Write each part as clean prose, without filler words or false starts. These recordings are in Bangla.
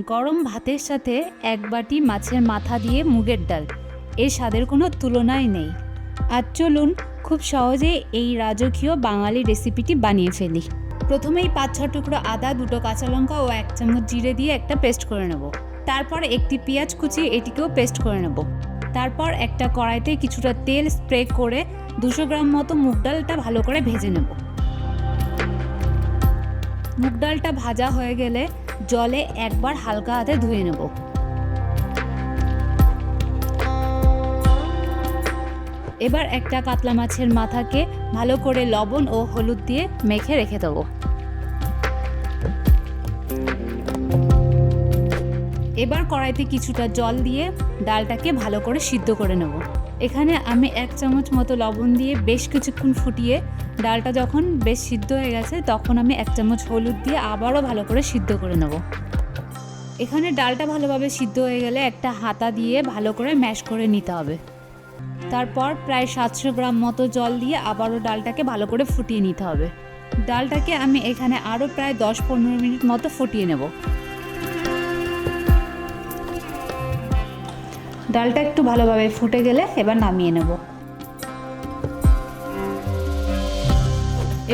গরম ভাতের সাথে এক বাটি মাছের মাথা দিয়ে মুগের ডাল, এর স্বাদের কোনো তুলনাই নেই। আজ চলুন খুব সহজেই এই রাজকীয় বাঙালি রেসিপিটি বানিয়ে ফেলি। প্রথমেই 5-6 টুকরো আদা, 2টো কাঁচা লঙ্কা ও 1 চামচ জিরে দিয়ে একটা পেস্ট করে নেব। তারপর একটি পেঁয়াজ কুচিয়ে এটিকেও পেস্ট করে নেব। তারপর একটা কড়াইতে কিছুটা তেল স্প্রে করে 200 গ্রাম মতো মুগ ডালটা ভালো করে ভেজে নেব। মুগ ডালটা ভাজা হয়ে গেলে জলে একবার হালকা হাতে ধুয়ে নেব। এবার একটা কাতলা মাছের মাথাকে ভালো করে লবণ ও হলুদ দিয়ে মেখে রেখে দেবো। এবার কড়াইতে কিছুটা জল দিয়ে ডালটাকে ভালো করে সিদ্ধ করে নেব। এখানে আমি 1 চামচ মতো লবণ দিয়ে বেশ কিছুক্ষণ ফুটিয়ে ডালটা যখন বেশ সিদ্ধ হয়ে গেছে তখন আমি 1 চামচ হলুদ দিয়ে আবারও ভালো করে সিদ্ধ করে নেব। এখানে ডালটা ভালোভাবে সিদ্ধ হয়ে গেলে একটা হাতা দিয়ে ভালো করে ম্যাশ করে নিতে হবে। তারপর প্রায় 700 গ্রাম মতো জল দিয়ে আবারও ডালটাকে ভালো করে ফুটিয়ে নিতে হবে। ডালটাকে আমি এখানে আরও প্রায় 10-15 মিনিট মতো ফুটিয়ে নেব। ডালটা একটু ভালোভাবে ফুটে গেলে এবার নামিয়ে নেব।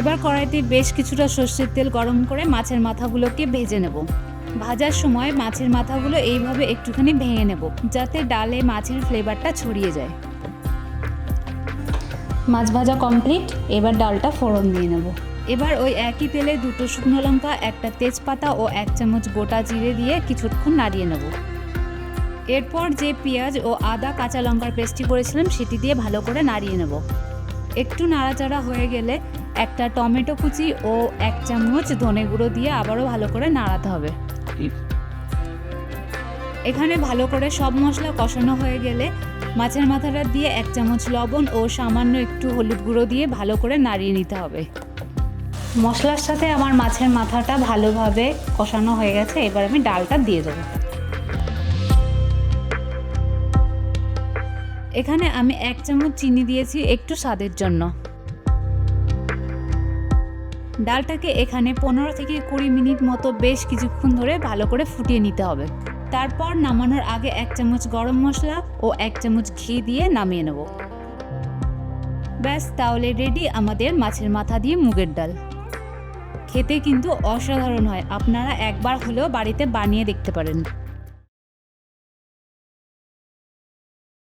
এবার কড়াইতে বেশ কিছুটা সর্ষের তেল গরম করে মাছের মাথাগুলোকে ভেজে নেব। ভাজার সময় মাছের মাথাগুলো এইভাবে একটুখানি ভেঙে নেব যাতে ডালে মাছের ফ্লেভারটা ছড়িয়ে যায়। মাছ ভাজা কমপ্লিট। এবার ডালটা ফোড়ন দিয়ে নেব। এবার ওই একই তেলে 2টো শুকনো লঙ্কা, একটা তেজপাতা ও 1 চামচ গোটা জিরে দিয়ে কিছুক্ষণ নাড়িয়ে নেব। এরপর যে পেঁয়াজ ও আদা কাঁচা লঙ্কার পেস্টটি করেছিলাম সেটি দিয়ে ভালো করে নাড়িয়ে নেব। একটু নাড়াচাড়া হয়ে গেলে একটা টমেটো কুচি ও 1 চামচ ধনে গুঁড়ো দিয়ে আবারও ভালো করে নাড়াতে হবে। এখানে ভালো করে সব মশলা কষানো হয়ে গেলে মাছের মাথাটা দিয়ে 1 চামচ লবণ ও সামান্য একটু হলুদ গুঁড়ো দিয়ে ভালো করে নাড়িয়ে নিতে হবে। মশলার সাথে আমার মাছের মাথাটা ভালোভাবে কষানো হয়ে গেছে। এবার আমি ডালটা দিয়ে দেবো। এখানে আমি 1 চামচ চিনি দিয়েছি একটু স্বাদের জন্য। ডালটাকে এখানে 15 থেকে 20 মিনিট মতো বেশ কিছুক্ষণ ধরে ভালো করে ফুটিয়ে নিতে হবে। তারপর নামানোর আগে 1 চামচ গরম মশলা ও 1 চামচ ঘি দিয়ে নামিয়ে নেব। ব্যাস, তাহলে রেডি আমাদের মাছের মাথা দিয়ে মুগের ডাল। খেতে কিন্তু অসাধারণ হয়, আপনারা একবার হলেও বাড়িতে বানিয়ে দেখতে পারেন।